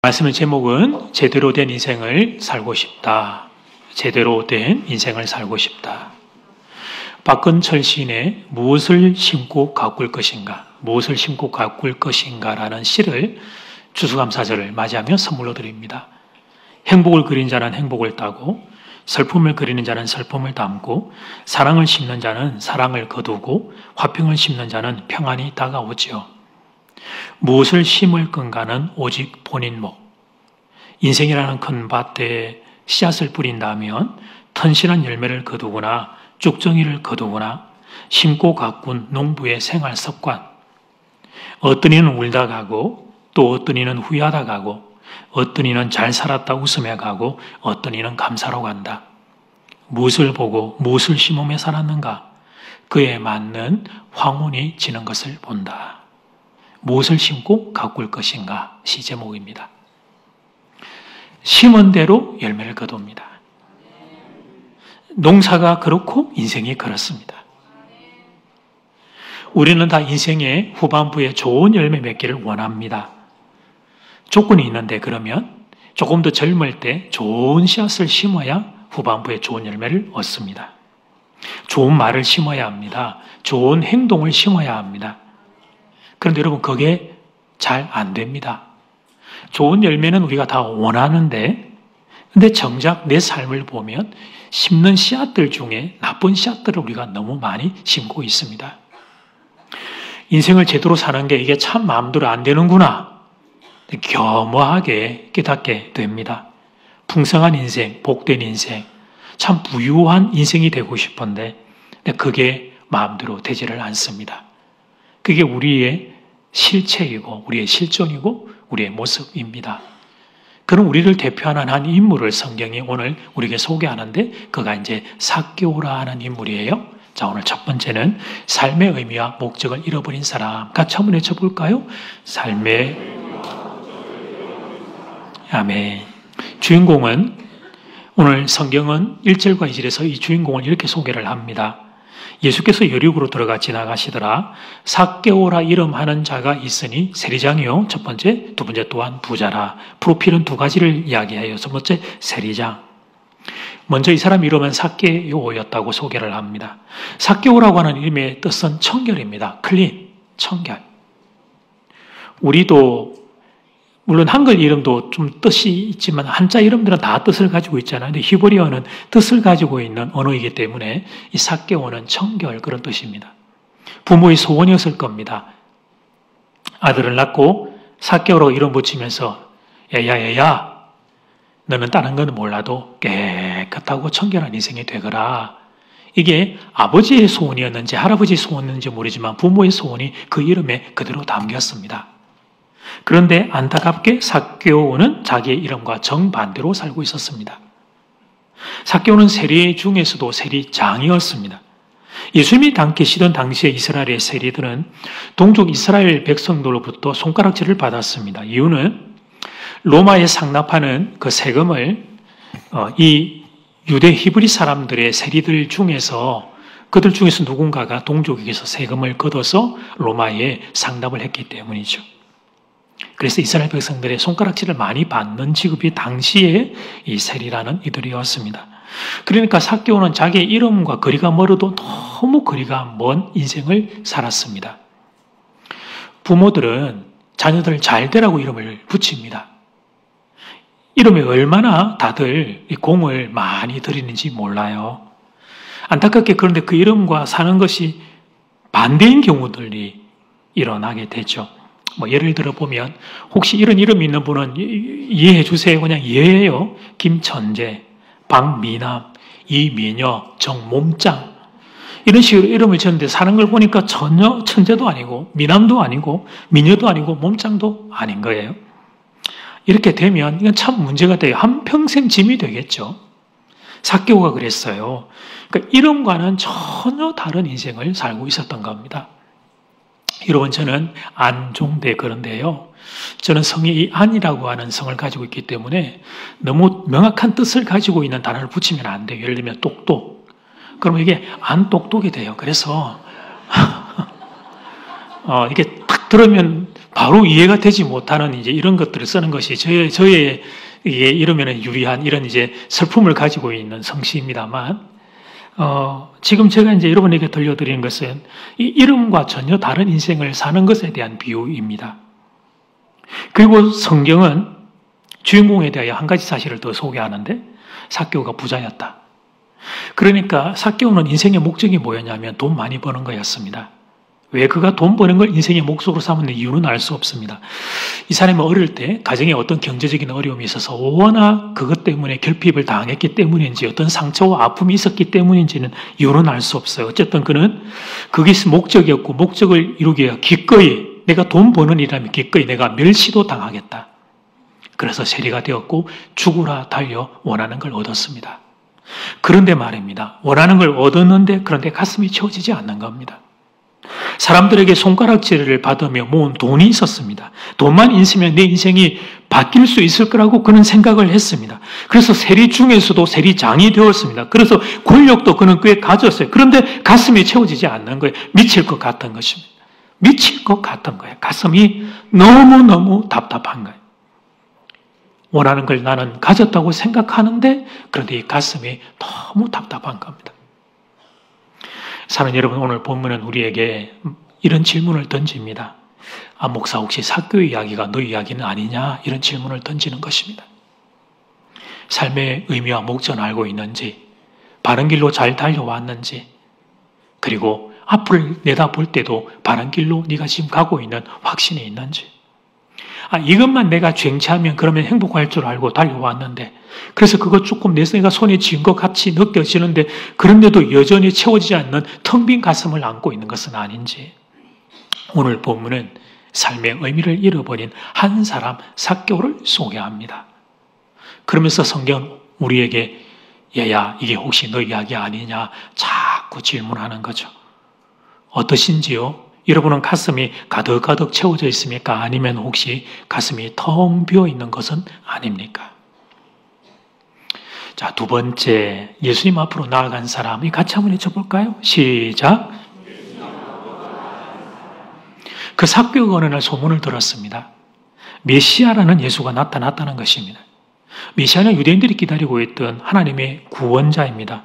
말씀의 제목은 제대로 된 인생을 살고 싶다. 제대로 된 인생을 살고 싶다. 박근철 시인의 무엇을 심고 가꿀 것인가, 무엇을 심고 가꿀 것인가라는 시를 추수감사절을 맞이하며 선물로 드립니다. 행복을 그린 자는 행복을 따고, 슬픔을 그리는 자는 슬픔을 담고, 사랑을 심는 자는 사랑을 거두고, 화평을 심는 자는 평안이 다가오지요. 무엇을 심을 건가는 오직 본인 목. 인생이라는 큰 밭에 씨앗을 뿌린다면 튼실한 열매를 거두거나 쭉정이를 거두거나 심고 가꾼 농부의 생활 습관. 어떤 이는 울다 가고, 또 어떤 이는 후회하다 가고, 어떤 이는 잘 살았다 웃으며 가고, 어떤 이는 감사로 간다. 무엇을 보고 무엇을 심으며 살았는가? 그에 맞는 황혼이 지는 것을 본다. 무엇을 심고 가꿀 것인가? 시 제목입니다. 심은 대로 열매를 거둡니다. 농사가 그렇고 인생이 그렇습니다. 우리는 다 인생의 후반부에 좋은 열매 맺기를 원합니다. 조건이 있는데, 그러면 조금 더 젊을 때 좋은 씨앗을 심어야 후반부에 좋은 열매를 얻습니다. 좋은 말을 심어야 합니다. 좋은 행동을 심어야 합니다. 그런데 여러분, 그게 잘 안 됩니다. 좋은 열매는 우리가 다 원하는데, 근데 정작 내 삶을 보면 심는 씨앗들 중에 나쁜 씨앗들을 우리가 너무 많이 심고 있습니다. 인생을 제대로 사는 게 이게 참 마음대로 안 되는구나, 겸허하게 깨닫게 됩니다. 풍성한 인생, 복된 인생, 참 부유한 인생이 되고 싶은데 그게 마음대로 되지를 않습니다. 그게 우리의 실체이고 우리의 실존이고 우리의 모습입니다. 그런 우리를 대표하는 한 인물을 성경이 오늘 우리에게 소개하는데, 그가 이제 삭개오라 하는 인물이에요. 자, 오늘 첫 번째는 삶의 의미와 목적을 잃어버린 사람. 같이 한번 외쳐볼까요? 삶의 아멘. 주인공은, 오늘 성경은 1절과 2절에서 이 주인공을 이렇게 소개를 합니다. 예수께서 여리고로 들어가 지나가시더라. 삭개오라 이름하는 자가 있으니 세리장이요, 첫 번째, 두 번째 또한 부자라. 프로필은 두 가지를 이야기해요. 첫 번째, 세리장. 먼저 이 사람 이름은 삭개오였다고 소개를 합니다. 삭개오라고 하는 이름의 뜻은 청결입니다. 클린, 청결. 우리도 물론 한글 이름도 좀 뜻이 있지만 한자 이름들은 다 뜻을 가지고 있잖아요. 근데 히브리어는 뜻을 가지고 있는 언어이기 때문에 이 삭개오는 청결, 그런 뜻입니다. 부모의 소원이었을 겁니다. 아들을 낳고 삭개오라고 이름 붙이면서 얘야 너는 다른 건 몰라도 깨끗하고 청결한 인생이 되거라. 이게 아버지의 소원이었는지 할아버지의 소원이었는지 모르지만 부모의 소원이 그 이름에 그대로 담겼습니다. 그런데 안타깝게 삭개오는 자기의 이름과 정반대로 살고 있었습니다. 삭개오는 세리 중에서도 세리장이었습니다. 예수님이 계시던 당시에 이스라엘의 세리들은 동족 이스라엘 백성들로부터 손가락질을 받았습니다. 이유는 로마에 상납하는 그 세금을 이 유대 히브리 사람들의 세리들 중에서, 그들 중에서 누군가가 동족에게서 세금을 걷어서 로마에 상납을 했기 때문이죠. 그래서 이스라엘 백성들의 손가락질을 많이 받는 직업이 당시에 이 세리라는 이들이었습니다. 그러니까 삭개오는 자기의 이름과 거리가 멀어도 너무 거리가 먼 인생을 살았습니다. 부모들은 자녀들 잘 되라고 이름을 붙입니다. 이름에 얼마나 다들 공을 많이 들이는지 몰라요. 안타깝게 그런데 그 이름과 사는 것이 반대인 경우들이 일어나게 되죠. 예를 들어 보면, 혹시 이런 이름이 있는 분은 이해해 주세요. 그냥 이해해요. 김천재, 박미남, 이미녀, 정몸짱, 이런 식으로 이름을 지었는데 사는 걸 보니까 전혀 천재도 아니고 미남도 아니고 미녀도 아니고 몸짱도 아닌 거예요. 이렇게 되면 이건 참 문제가 돼요. 한평생 짐이 되겠죠. 삭개오가 그랬어요. 그러니까 이름과는 전혀 다른 인생을 살고 있었던 겁니다. 여러분, 저는 안종대 그런데요. 저는 성이 이 안이라고 하는 성을 가지고 있기 때문에 너무 명확한 뜻을 가지고 있는 단어를 붙이면 안 돼요. 예를 들면 똑똑. 그러면 이게 안똑똑이 돼요. 그래서 이게 딱 들으면 바로 이해가 되지 못하는 이제 이런 것들을 쓰는 것이 저의 이게 이러면은 유리한 이런 이제 슬픔을 가지고 있는 성씨입니다만, 지금 제가 이제 여러분에게 들려드리는 것은 이 이름과 전혀 다른 인생을 사는 것에 대한 비유입니다. 그리고 성경은 주인공에 대하여 한 가지 사실을 더 소개하는데, 삭개오가 부자였다. 그러니까 삭개오는 인생의 목적이 뭐였냐면 돈 많이 버는 거였습니다. 왜 그가 돈 버는 걸 인생의 목적으로 삼은 이유는 알 수 없습니다. 이 사람이 어릴 때 가정에 어떤 경제적인 어려움이 있어서 워낙 그것 때문에 결핍을 당했기 때문인지 어떤 상처와 아픔이 있었기 때문인지는 이유는 알 수 없어요. 어쨌든 그는 그게 목적이었고, 목적을 이루기 위해 기꺼이, 내가 돈 버는 일이라면 기꺼이 내가 멸시도 당하겠다. 그래서 세리가 되었고 죽으라 달려 원하는 걸 얻었습니다. 그런데 말입니다. 원하는 걸 얻었는데 그런데 가슴이 채워지지 않는 겁니다. 사람들에게 손가락질을 받으며 모은 돈이 있었습니다. 돈만 있으면 내 인생이 바뀔 수 있을 거라고 그는 생각을 했습니다. 그래서 세리 중에서도 세리장이 되었습니다. 그래서 권력도 그는 꽤 가졌어요. 그런데 가슴이 채워지지 않는 거예요. 미칠 것 같은 것입니다. 미칠 것 같은 거예요. 가슴이 너무너무 답답한 거예요. 원하는 걸 나는 가졌다고 생각하는데 그런데 이 가슴이 너무 답답한 겁니다. 사는 여러분, 오늘 본문은 우리에게 이런 질문을 던집니다. 아, 목사 혹시 삭개오의 이야기가 너 이야기는 아니냐? 이런 질문을 던지는 것입니다. 삶의 의미와 목적을 알고 있는지, 바른 길로 잘 달려왔는지, 그리고 앞을 내다볼 때도 바른 길로 네가 지금 가고 있는 확신이 있는지. 아, 이것만 내가 쟁취하면 그러면 행복할 줄 알고 달려왔는데, 그래서 그거 조금 내가 손에 쥔 것 같이 느껴지는데, 그런데도 여전히 채워지지 않는 텅 빈 가슴을 안고 있는 것은 아닌지. 오늘 본문은 삶의 의미를 잃어버린 한 사람 삭개오를 소개합니다. 그러면서 성경 우리에게 얘야, 이게 혹시 너 이야기 아니냐? 자꾸 질문하는 거죠. 어떠신지요? 여러분은 가슴이 가득가득 채워져 있습니까? 아니면 혹시 가슴이 텅 비어 있는 것은 아닙니까? 자, 두 번째, 예수님 앞으로 나아간 사람, 같이 한번 해쳐볼까요? 시작. 그 삭개오가 어느 날 소문을 들었습니다. 메시아라는 예수가 나타났다는 것입니다. 메시아는 유대인들이 기다리고 있던 하나님의 구원자입니다.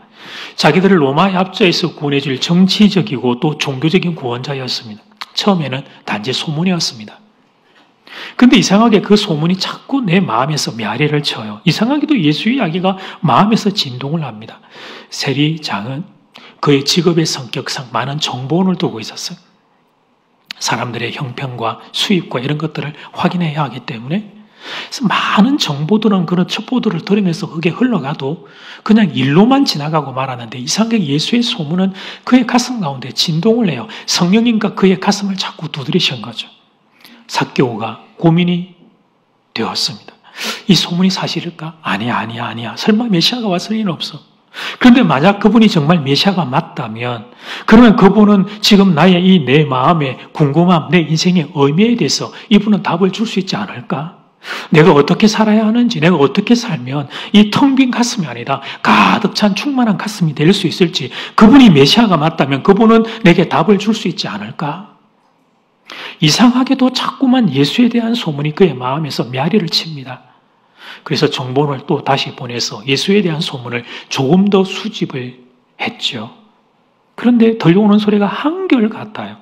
자기들을 로마의 압제에서 구원해줄 정치적이고 또 종교적인 구원자였습니다. 처음에는 단지 소문이었습니다. 근데 이상하게 그 소문이 자꾸 내 마음에서 메아리를 쳐요. 이상하게도 예수 이야기가 마음에서 진동을 합니다. 세리장은 그의 직업의 성격상 많은 정보원을 두고 있었어요. 사람들의 형편과 수입과 이런 것들을 확인해야 하기 때문에 그래서 많은 정보들은 그런 첩보들을 들으면서 그게 흘러가도 그냥 일로만 지나가고 말았는데 이상하게 예수의 소문은 그의 가슴 가운데 진동을 해요. 성령님과 그의 가슴을 자꾸 두드리신 거죠. 삭개오가 고민이 되었습니다. 이 소문이 사실일까? 아니야. 설마 메시아가 왔을 리는 없어. 그런데 만약 그분이 정말 메시아가 맞다면 그러면 그분은 지금 나의 이 내 마음의 궁금함, 내 인생의 의미에 대해서 이분은 답을 줄 수 있지 않을까? 내가 어떻게 살아야 하는지, 내가 어떻게 살면 이 텅 빈 가슴이 아니라 가득 찬 충만한 가슴이 될 수 있을지, 그분이 메시아가 맞다면 그분은 내게 답을 줄 수 있지 않을까? 이상하게도 자꾸만 예수에 대한 소문이 그의 마음에서 메아리를 칩니다. 그래서 정보원을 또 다시 보내서 예수에 대한 소문을 조금 더 수집을 했죠. 그런데 들려오는 소리가 한결같아요.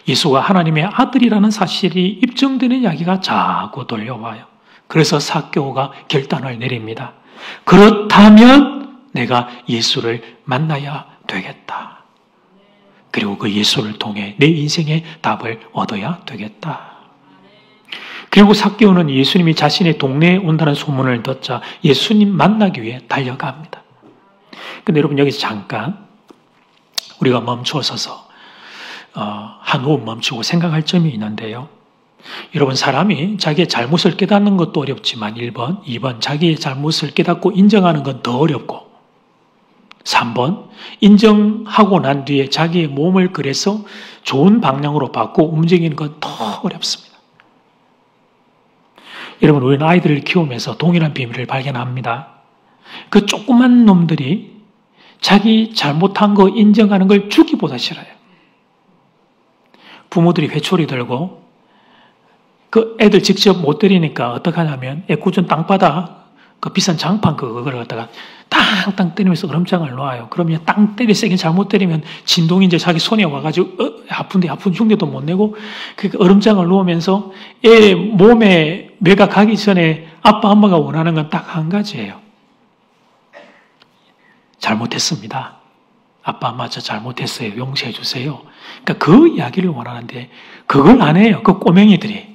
예수가 하나님의 아들이라는 사실이 입증되는 이야기가 자꾸 들려와요. 그래서 삭개오가 결단을 내립니다. 그렇다면 내가 예수를 만나야 되겠다. 그리고 그 예수를 통해 내 인생의 답을 얻어야 되겠다. 그리고 삭개오는 예수님이 자신의 동네에 온다는 소문을 듣자 예수님 만나기 위해 달려갑니다. 근데 여러분 여기서 잠깐 우리가 멈춰서서 한 호흡 멈추고 생각할 점이 있는데요. 여러분 사람이 자기의 잘못을 깨닫는 것도 어렵지만 1번, 2번 자기의 잘못을 깨닫고 인정하는 건 더 어렵고 3번 인정하고 난 뒤에 자기의 몸을 그래서 좋은 방향으로 바꾸고 움직이는 건 더 어렵습니다. 여러분 우리는 아이들을 키우면서 동일한 비밀을 발견합니다. 그 조그만 놈들이 자기 잘못한 거 인정하는 걸 주기보다 싫어요. 부모들이 회초리 들고 그 애들 직접 못 때리니까 어떡하냐면 애꿎은 땅바닥 그 비싼 장판 그걸 갖다가 땅땅 때리면서 얼음장을 놓아요. 그러면 땅 때리 세게 잘못 때리면 진동이 이제 자기 손에 와가지고 아픈데 아픈 흉내도 못 내고 그 얼음장을 놓으면서 애 몸에 뇌가 가기 전에 아빠 엄마가 원하는 건 딱 한 가지예요. 잘못했습니다. 아빠 엄마 저 잘못했어요. 용서해 주세요. 그러니까 그 이야기를 원하는데 그걸 안 해요. 그 꼬맹이들이.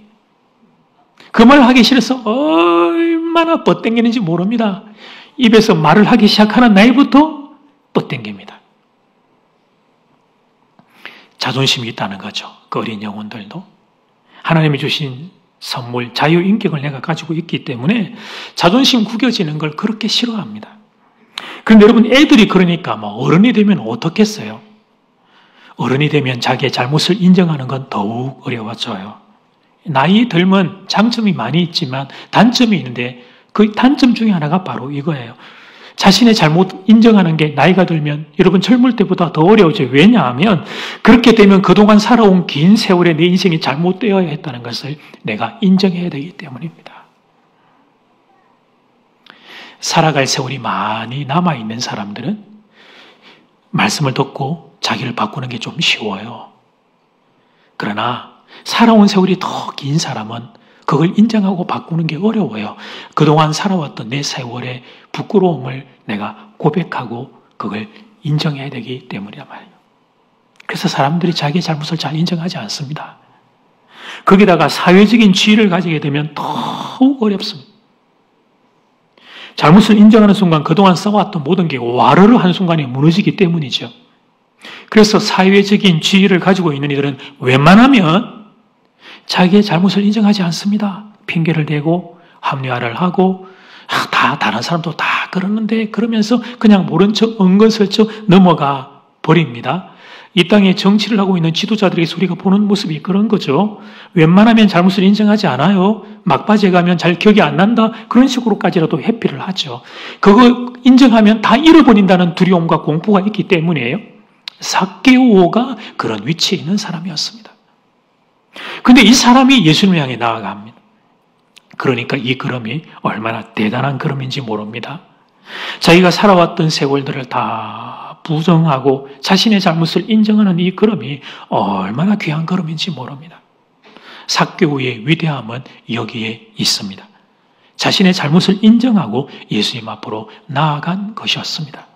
그 말 하기 싫어서 얼마나 뻗땡기는지 모릅니다. 입에서 말을 하기 시작하는 나이부터 뻗땡깁니다. 자존심이 있다는 거죠. 그 어린 영혼들도. 하나님이 주신 선물, 자유인격을 내가 가지고 있기 때문에 자존심 구겨지는 걸 그렇게 싫어합니다. 그런데 여러분 애들이 그러니까 뭐 어른이 되면 어떻겠어요? 어른이 되면 자기의 잘못을 인정하는 건 더욱 어려워져요. 나이 들면 장점이 많이 있지만 단점이 있는데 그 단점 중에 하나가 바로 이거예요. 자신의 잘못 인정하는 게 나이가 들면 여러분 젊을 때보다 더 어려워져요. 왜냐하면 그렇게 되면 그동안 살아온 긴 세월에 내 인생이 잘못되어야 했다는 것을 내가 인정해야 되기 때문입니다. 살아갈 세월이 많이 남아있는 사람들은 말씀을 듣고 자기를 바꾸는 게 좀 쉬워요. 그러나 살아온 세월이 더 긴 사람은 그걸 인정하고 바꾸는 게 어려워요. 그동안 살아왔던 내 세월의 부끄러움을 내가 고백하고 그걸 인정해야 되기 때문이란 말이에요. 그래서 사람들이 자기의 잘못을 잘 인정하지 않습니다. 거기다가 사회적인 지위를 가지게 되면 더욱 어렵습니다. 잘못을 인정하는 순간 그동안 쌓아왔던 모든 게 와르르 한 순간에 무너지기 때문이죠. 그래서 사회적인 지위를 가지고 있는 이들은 웬만하면 자기의 잘못을 인정하지 않습니다. 핑계를 대고 합리화를 하고 다 다른 사람도 다 그러는데 그러면서 그냥 모른 척 은근슬쩍 넘어가 버립니다. 이 땅에 정치를 하고 있는 지도자들에게 우리가 보는 모습이 그런 거죠. 웬만하면 잘못을 인정하지 않아요. 막바지에 가면 잘 기억이 안 난다. 그런 식으로까지라도 회피를 하죠. 그거 인정하면 다 잃어버린다는 두려움과 공포가 있기 때문이에요. 삭개오가 그런 위치에 있는 사람이었습니다. 근데 이 사람이 예수님을 향해 나아갑니다. 그러니까 이 걸음이 얼마나 대단한 걸음인지 모릅니다. 자기가 살아왔던 세월들을 다 부정하고 자신의 잘못을 인정하는 이 걸음이 얼마나 귀한 걸음인지 모릅니다. 삭개오의 위대함은 여기에 있습니다. 자신의 잘못을 인정하고 예수님 앞으로 나아간 것이었습니다.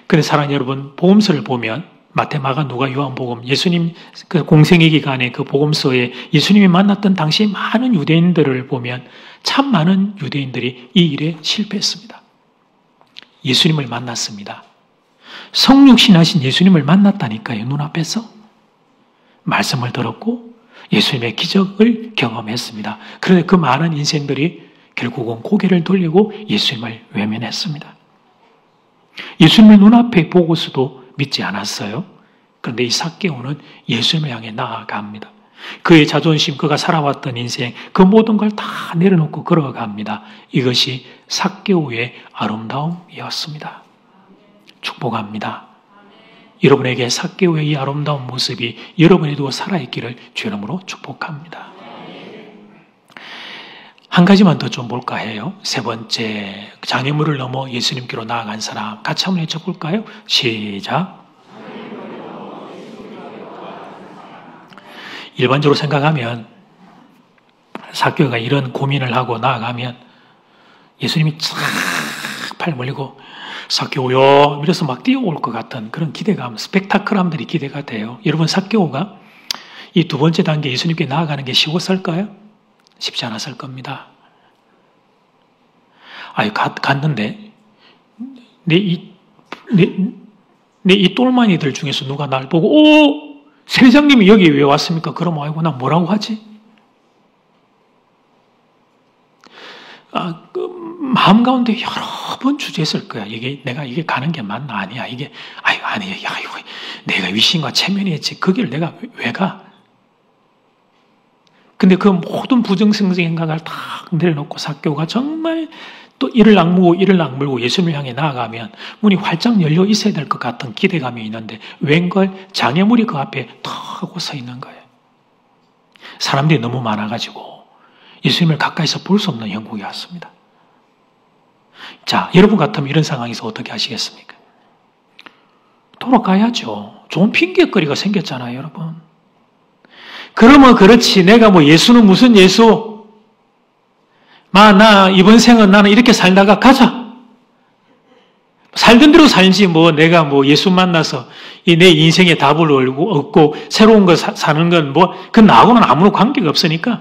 그래서 사랑하는 여러분, 복음서를 보면 마태, 마가, 누가, 요한복음, 예수님 그 공생애 기간에 그 복음서에 예수님이 만났던 당시 많은 유대인들을 보면 참 많은 유대인들이 이 일에 실패했습니다. 예수님을 만났습니다. 성육신하신 예수님을 만났다니까요. 눈앞에서. 말씀을 들었고 예수님의 기적을 경험했습니다. 그런데 그 많은 인생들이 결국은 고개를 돌리고 예수님을 외면했습니다. 예수님을 눈앞에 보고서도 믿지 않았어요. 그런데 이 삭개오는 예수님을 향해 나아갑니다. 그의 자존심, 그가 살아왔던 인생, 그 모든 걸 다 내려놓고 걸어갑니다. 이것이 삭개오의 아름다움이었습니다. 축복합니다. 여러분에게 삭개오의 이 아름다운 모습이 여러분에도 살아있기를 주 이름으로 축복합니다. 한 가지만 더 좀 볼까 해요. 세 번째, 장애물을 넘어 예수님께로 나아간 사람. 같이 한번 해쳐볼까요? 시작. 일반적으로 생각하면 삭개오가 이런 고민을 하고 나아가면 예수님이 쫙 팔 벌리고 삭개오요 이래서 막 뛰어올 것 같은 그런 기대감, 스펙타클함들이 기대가 돼요. 여러분, 삭개오가 이 두 번째 단계 예수님께 나아가는 게 쉬웠을까요? 쉽지 않았을 겁니다. 갔는데 내 이 똘마니들 중에서 누가 날 보고 세리장님이 여기 왜 왔습니까? 그러면 아이고 나 뭐라고 하지? 마음 가운데 여러 번 주저했을 거야. 내가 가는 게 맞나? 아니야. 아니야. 내가 위신과 체면이 했지. 그 길 내가 왜 가? 근데 그 모든 부정승적인 생각을 다 내려놓고 삭개오가 정말 또 이를 악물고 예수님을 향해 나아가면 문이 활짝 열려 있어야 될 것 같은 기대감이 있는데 웬걸 장애물이 그 앞에 턱 하고 서 있는 거예요. 사람들이 너무 많아가지고 예수님을 가까이서 볼 수 없는 형국이 왔습니다. 자, 여러분 같으면 이런 상황에서 어떻게 하시겠습니까? 돌아가야죠. 좋은 핑계거리가 생겼잖아요, 여러분. 그러면 그렇지. 내가 뭐 예수는 무슨 예수? 나 이번 생은 나는 이렇게 살다가 가자. 살던 대로 살지 뭐 내가 뭐 예수 만나서 내 인생의 답을 얻고 새로운 거 사는 건 뭐 그 나하고는 아무런 관계가 없으니까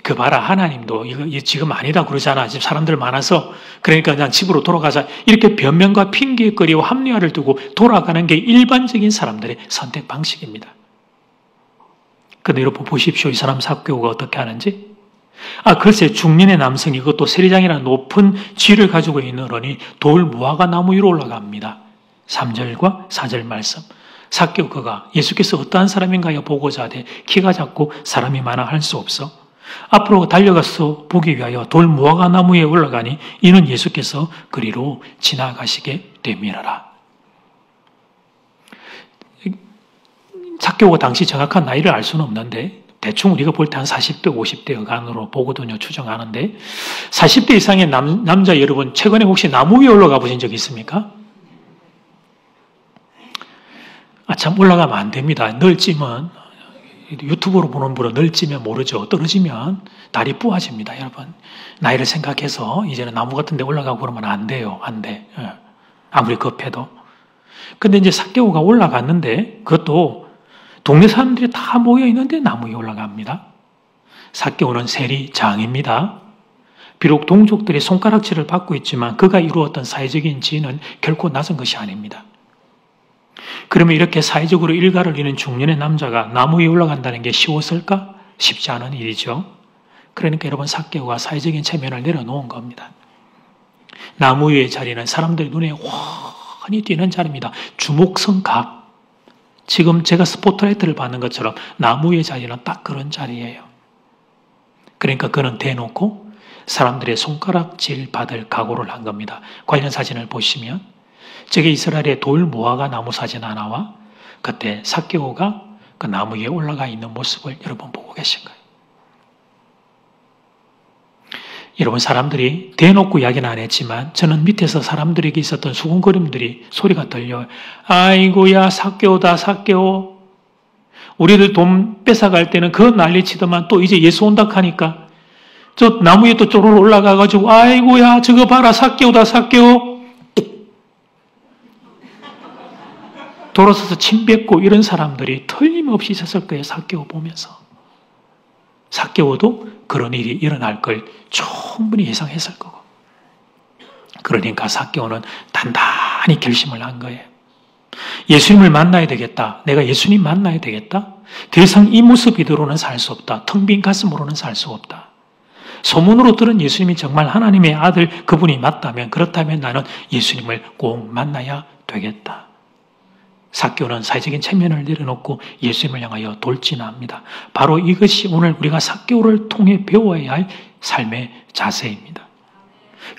그 봐라 하나님도 이거 지금 아니다 그러잖아. 지금 사람들 많아서 그러니까 그냥 집으로 돌아가자. 이렇게 변명과 핑계거리와 합리화를 두고 돌아가는 게 일반적인 사람들의 선택 방식입니다. 근데 여러분 보십시오. 이 사람 삭개오가 어떻게 하는지. 글쎄 중년의 남성이 그것도 세리장이라는 높은 지위를 가지고 있는 어른이 돌 무화과 나무 위로 올라갑니다. 3절과 4절 말씀. 삭개오 그가 예수께서 어떠한 사람인가요 보고자 하되 키가 작고 사람이 많아 할 수 없어 앞으로 달려가서 보기 위하여 돌 무화과 나무에 올라가니 이는 예수께서 그리로 지나가시게 됨이라. 삭개오가 당시 정확한 나이를 알 수는 없는데 대충 우리가 볼 때 한 40대, 50대 여간으로 보거든요. 추정하는데 40대 이상의 남자 여러분 최근에 혹시 나무 위에 올라가 보신 적 있습니까? 참 올라가면 안 됩니다. 널찌면 유튜브로 보는 분은 널찌면 모르죠. 떨어지면 다리 부어집니다. 여러분 나이를 생각해서 이제는 나무 같은 데 올라가고 그러면 안 돼요. 안 돼. 아무리 급해도. 근데 이제 삭개오가 올라갔는데 그것도 동네 사람들이 다 모여 있는데 나무 위에 올라갑니다. 삭개오는 세리장입니다. 비록 동족들이 손가락질을 받고 있지만 그가 이루었던 사회적인 지위는 결코 낮은 것이 아닙니다. 그러면 이렇게 사회적으로 일가를 이룬 중년의 남자가 나무 위에 올라간다는 게 쉬웠을까? 쉽지 않은 일이죠. 그러니까 여러분 삭개오가 사회적인 체면을 내려놓은 겁니다. 나무 위의 자리는 사람들 눈에 환히 띄는 자리입니다. 주목성각. 지금 제가 스포트라이트를 받는 것처럼 나무 위의 자리는 딱 그런 자리예요. 그러니까 그는 대놓고 사람들의 손가락질 받을 각오를 한 겁니다. 관련 사진을 보시면 저게 이스라엘의 돌 무화과 나무 사진 하나와 그때 삭개오가 그 나무 위에 올라가 있는 모습을 여러분 보고 계신 거예요. 여러분 사람들이 대놓고 이야기는 안 했지만 저는 밑에서 사람들에게 있었던 수군거림들이 소리가 들려요. 아이고야 삭개오다 삭개오. 우리들 돈 뺏어갈 때는 그 난리치더만 또 이제 예수 온다 하니까 저 나무 위에 또 쪼르르 올라가가지고 아이고야 저거 봐라 삭개오다 삭개오. 돌아서서 침 뱉고 이런 사람들이 틀림없이 있었을 거예요. 삭개오 보면서. 삭개오도 그런 일이 일어날 걸 충분히 예상했을 거고. 그러니까 삭개오는 단단히 결심을 한 거예요. 예수님을 만나야 되겠다. 내가 예수님 만나야 되겠다. 더 이상 이 모습 이대로는 살 수 없다. 텅 빈 가슴으로는 살 수 없다. 소문으로 들은 예수님이 정말 하나님의 아들 그분이 맞다면 그렇다면 나는 예수님을 꼭 만나야 되겠다. 삭개오는 사회적인 체면을 내려놓고 예수님을 향하여 돌진합니다. 바로 이것이 오늘 우리가 삭개오를 통해 배워야 할 삶의 자세입니다.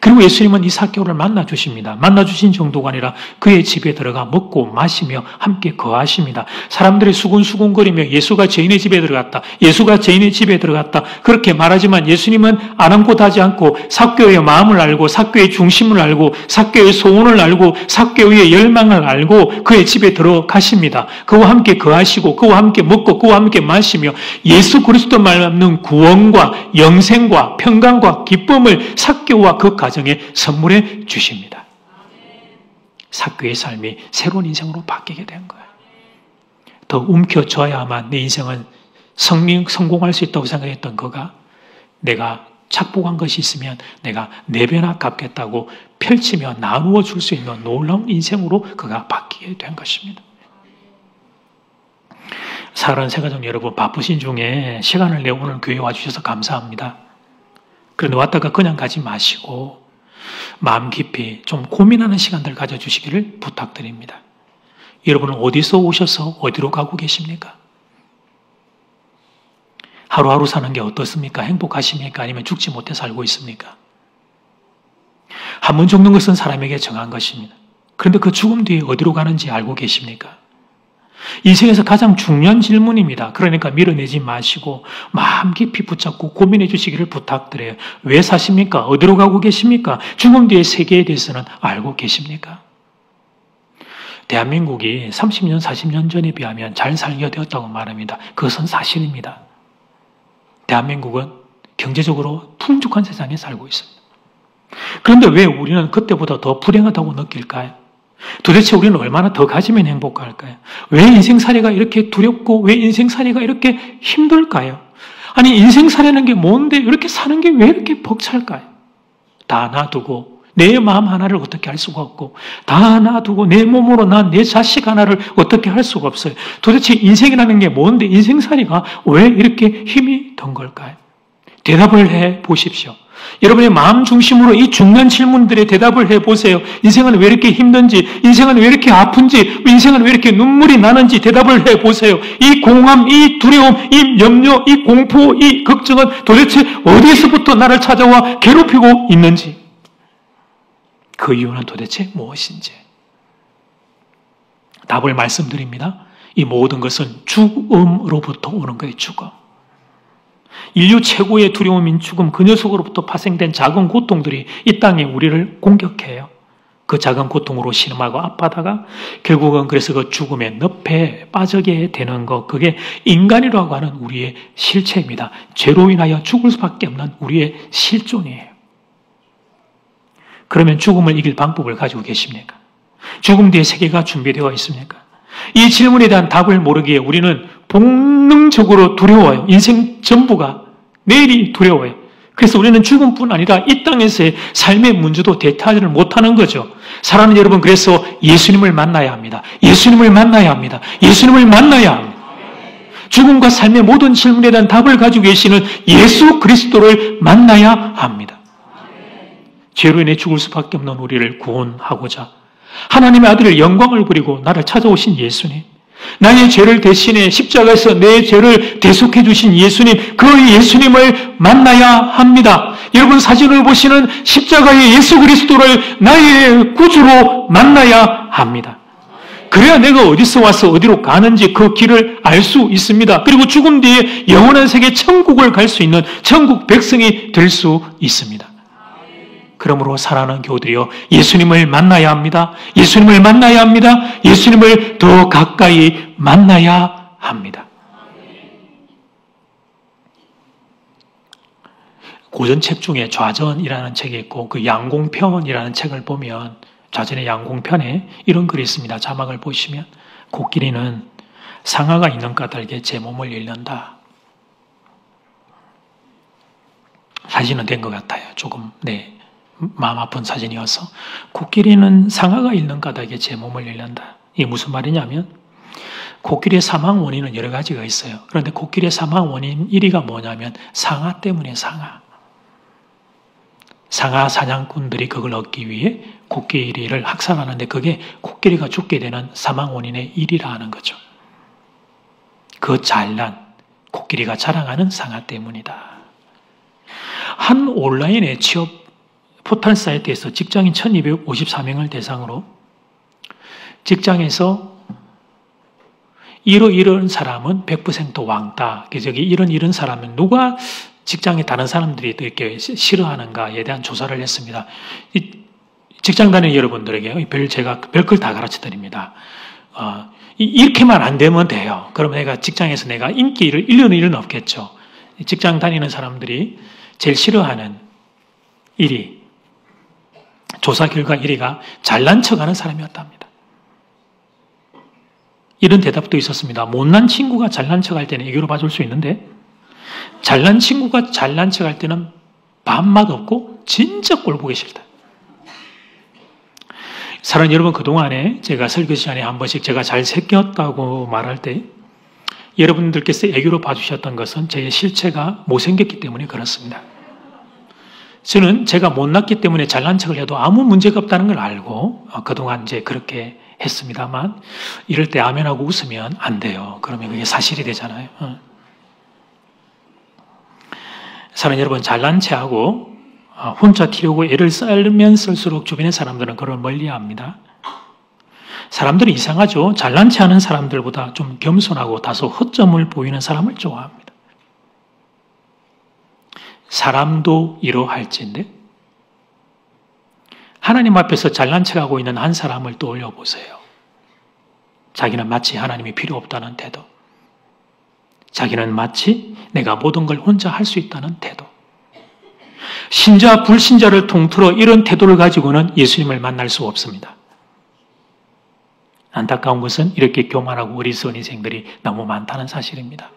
그리고 예수님은 이 삭개오를 만나주십니다. 만나주신 정도가 아니라 그의 집에 들어가 먹고 마시며 함께 거하십니다. 사람들이 수군수군거리며 예수가 죄인의 집에 들어갔다. 예수가 죄인의 집에 들어갔다. 그렇게 말하지만 예수님은 아랑곳하지 않고 삭개오의 마음을 알고 삭개오의 중심을 알고 삭개오의 소원을 알고 삭개오의 열망을 알고 그의 집에 들어가십니다. 그와 함께 거하시고 그와 함께 먹고 그와 함께 마시며 예수 그리스도 말하는 구원과 영생과 평강과 기쁨을 삭개오와 그 가정에 선물해 주십니다. 삭개오의 삶이 새로운 인생으로 바뀌게 된 거예요. 더 움켜쥐어야만 내 인생은 성공할 수 있다고 생각했던 그가 내가 착복한 것이 있으면 내가 네 배나 갚겠다고 펼치며 나누어 줄 수 있는 놀라운 인생으로 그가 바뀌게 된 것입니다. 사랑하는 새가족 여러분, 바쁘신 중에 시간을 내어 오늘 교회에 와주셔서 감사합니다. 그런데 왔다가 그냥 가지 마시고 마음 깊이 좀 고민하는 시간들 가져주시기를 부탁드립니다. 여러분은 어디서 오셔서 어디로 가고 계십니까? 하루하루 사는 게 어떻습니까? 행복하십니까? 아니면 죽지 못해 살고 있습니까? 한 번 죽는 것은 사람에게 정한 것입니다. 그런데 그 죽음 뒤에 어디로 가는지 알고 계십니까? 인생에서 가장 중요한 질문입니다. 그러니까 밀어내지 마시고 마음 깊이 붙잡고 고민해 주시기를 부탁드려요. 왜 사십니까? 어디로 가고 계십니까? 죽음 뒤의 세계에 대해서는 알고 계십니까? 대한민국이 30년, 40년 전에 비하면 잘 살게 되었다고 말합니다. 그것은 사실입니다. 대한민국은 경제적으로 풍족한 세상에 살고 있습니다. 그런데 왜 우리는 그때보다 더 불행하다고 느낄까요? 도대체 우리는 얼마나 더 가지면 행복할까요? 왜 인생살이가 이렇게 두렵고 왜 인생살이가 이렇게 힘들까요? 아니 인생살이라는 게 뭔데 이렇게 사는 게 왜 이렇게 벅찰까요? 다 놔두고 내 마음 하나를 어떻게 할 수가 없고 다 놔두고 내 몸으로 난 내 자식 하나를 어떻게 할 수가 없어요. 도대체 인생이라는 게 뭔데 인생살이가 왜 이렇게 힘이 든 걸까요? 대답을 해 보십시오. 여러분의 마음 중심으로 이 중요한 질문들에 대답을 해보세요. 인생은 왜 이렇게 힘든지, 인생은 왜 이렇게 아픈지, 인생은 왜 이렇게 눈물이 나는지 대답을 해보세요. 이 공허함, 이 두려움, 이 염려, 이 공포, 이 걱정은 도대체 어디에서부터 나를 찾아와 괴롭히고 있는지, 그 이유는 도대체 무엇인지 답을 말씀드립니다. 이 모든 것은 죽음으로부터 오는 거예요. 죽음. 인류 최고의 두려움인 죽음, 그 녀석으로부터 파생된 작은 고통들이 이 땅에 우리를 공격해요. 그 작은 고통으로 신음하고 아파다가 결국은 그래서 그 죽음의 늪에 빠지게 되는 것, 그게 인간이라고 하는 우리의 실체입니다. 죄로 인하여 죽을 수밖에 없는 우리의 실존이에요. 그러면 죽음을 이길 방법을 가지고 계십니까? 죽음 뒤의 세계가 준비되어 있습니까? 이 질문에 대한 답을 모르기에 우리는 본능적으로 두려워요. 인생 전부가 내일이 두려워요. 그래서 우리는 죽음뿐 아니라 이 땅에서의 삶의 문제도 대타하지를 못하는 거죠. 사랑하는 여러분, 그래서 예수님을 만나야 합니다. 예수님을 만나야 합니다. 예수님을 만나야 합니다. 죽음과 삶의 모든 질문에 대한 답을 가지고 계시는 예수 그리스도를 만나야 합니다. 죄로 인해 죽을 수밖에 없는 우리를 구원하고자 하나님의 아들을 영광을 부리고 나를 찾아오신 예수님, 나의 죄를 대신해 십자가에서 내 죄를 대속해 주신 예수님, 그 예수님을 만나야 합니다. 여러분 사진을 보시는 십자가의 예수 그리스도를 나의 구주로 만나야 합니다. 그래야 내가 어디서 와서 어디로 가는지 그 길을 알 수 있습니다. 그리고 죽음 뒤에 영원한 세계 천국을 갈 수 있는 천국 백성이 될 수 있습니다. 그러므로 사랑하는 교우들이여, 예수님을 만나야 합니다. 예수님을 만나야 합니다. 예수님을 더 가까이 만나야 합니다. 고전책 중에 좌전이라는 책이 있고 그 양공편이라는 책을 보면 좌전의 양공편에 이런 글이 있습니다. 자막을 보시면 코끼리는 상아가 있는 까닭에 제 몸을 잃는다. 사진은 된 것 같아요. 조금 마음 아픈 사진이어서. 코끼리는 상아가 잃는 까닭에 제 몸을 잃는다. 이게 무슨 말이냐면 코끼리의 사망 원인은 여러 가지가 있어요. 그런데 코끼리의 사망 원인 1위가 뭐냐면 상아 때문에 상아 사냥꾼들이 그걸 얻기 위해 코끼리를 학살하는데 그게 코끼리가 죽게 되는 사망 원인의 1위라 하는 거죠. 그 잘난 코끼리가 자랑하는 상아 때문이다. 한 온라인의 취업 포털 사이트에서 직장인 1254명을 대상으로 직장에서 이런 사람은 100% 왕따, 이런 사람은 누가 직장에 다른 사람들이 이렇게 싫어하는가에 대한 조사를 했습니다. 직장 다니는 여러분들에게 제가 별걸 다 가르쳐 드립니다. 이렇게만 안 되면 돼요. 그러면 직장에서 내가 인기를 잃는 일은 없겠죠. 직장 다니는 사람들이 제일 싫어하는 일이, 조사 결과 1위가 잘난 척하는 사람이었답니다. 이런 대답도 있었습니다. 못난 친구가 잘난 척할 때는 애교로 봐줄 수 있는데 잘난 친구가 잘난 척할 때는 밥맛 없고 진짜 꼴 보기 싫다. 사랑하는 여러분, 그동안에 제가 설교 시간에 한 번씩 제가 잘 새겼다고 말할 때 여러분들께서 애교로 봐주셨던 것은 제 실체가 못생겼기 때문에 그렇습니다. 저는 제가 못났기 때문에 잘난 척을 해도 아무 문제가 없다는 걸 알고 그동안 이제 그렇게 했습니다만 이럴 때 아멘하고 웃으면 안 돼요. 그러면 그게 사실이 되잖아요. 사랑하는 여러분, 잘난 체하고 혼자 튀려고 애를 썰면 쓸수록 주변의 사람들은 그걸 멀리합니다. 사람들이 이상하죠. 잘난치 않은 사람들보다 좀 겸손하고 다소 허점을 보이는 사람을 좋아합니다. 사람도 이러할진데 하나님 앞에서 잘난 척하고 있는 한 사람을 떠올려 보세요. 자기는 마치 하나님이 필요 없다는 태도. 자기는 마치 내가 모든 걸 혼자 할 수 있다는 태도. 신자, 불신자를 통틀어 이런 태도를 가지고는 예수님을 만날 수 없습니다. 안타까운 것은 이렇게 교만하고 어리석은 인생들이 너무 많다는 사실입니다.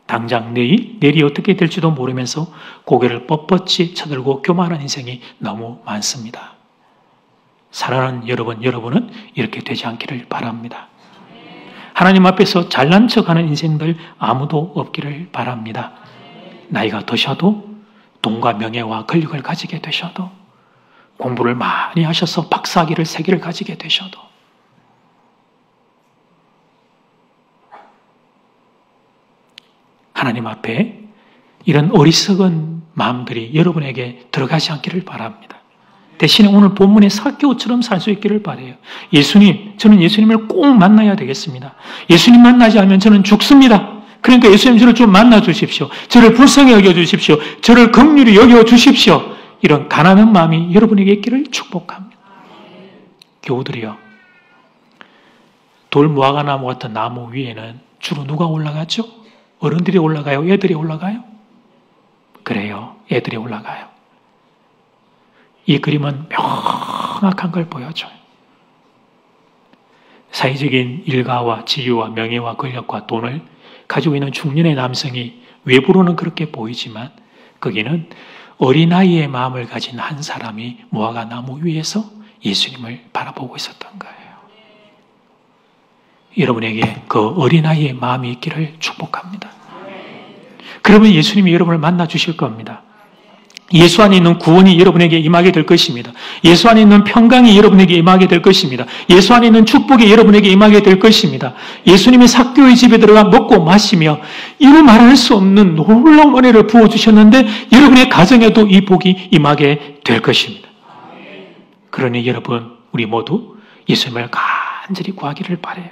당장 내일이 어떻게 될지도 모르면서 고개를 뻣뻣이 쳐들고 교만한 인생이 너무 많습니다. 사랑하는 여러분은 이렇게 되지 않기를 바랍니다. 하나님 앞에서 잘난 척하는 인생들 아무도 없기를 바랍니다. 나이가 드셔도 돈과 명예와 권력을 가지게 되셔도 공부를 많이 하셔서 박사학위를 3개를 가지게 되셔도 하나님 앞에 이런 어리석은 마음들이 여러분에게 들어가지 않기를 바랍니다. 대신에 오늘 본문의 삭개오처럼 살 수 있기를 바라요. 저는 예수님을 꼭 만나야 되겠습니다. 예수님 만나지 않으면 저는 죽습니다. 그러니까 예수님 저를 좀 만나 주십시오. 저를 불쌍히 여겨 주십시오. 저를 긍휼히 여겨 주십시오. 이런 가난한 마음이 여러분에게 있기를 축복합니다. 교우들이요. 돌무화과나무 같은 나무 위에는 주로 누가 올라가죠? 어른들이 올라가요? 애들이 올라가요? 그래요. 애들이 올라가요. 이 그림은 명확한 걸 보여줘요. 사회적인 일가와 지위와 명예와 권력과 돈을 가지고 있는 중년의 남성이 외부로는 그렇게 보이지만 거기는 어린아이의 마음을 가진 한 사람이 무화과 나무 위에서 예수님을 바라보고 있었던 거예요. 여러분에게 그 어린아이의 마음이 있기를 축복합니다. 그러면 예수님이 여러분을 만나 주실 겁니다. 예수 안에 있는 구원이 여러분에게 임하게 될 것입니다. 예수 안에 있는 평강이 여러분에게 임하게 될 것입니다. 예수 안에 있는 축복이 여러분에게 임하게 될 것입니다. 예수님이 삭개오의 집에 들어가 먹고 마시며 이루 말할 수 없는 놀라운 은혜를 부어주셨는데 여러분의 가정에도 이 복이 임하게 될 것입니다. 그러니 여러분, 우리 모두 예수님을 간절히 구하기를 바라요.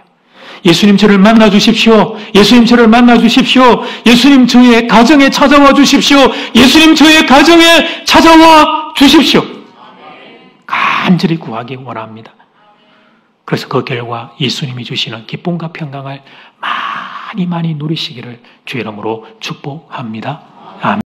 예수님 저를 만나 주십시오. 예수님 저를 만나 주십시오. 예수님 저의 가정에 찾아와 주십시오. 예수님 저의 가정에 찾아와 주십시오. 간절히 구하기 원합니다. 그래서 그 결과 예수님이 주시는 기쁨과 평강을 많이 누리시기를 주의 이름으로 축복합니다. 아멘.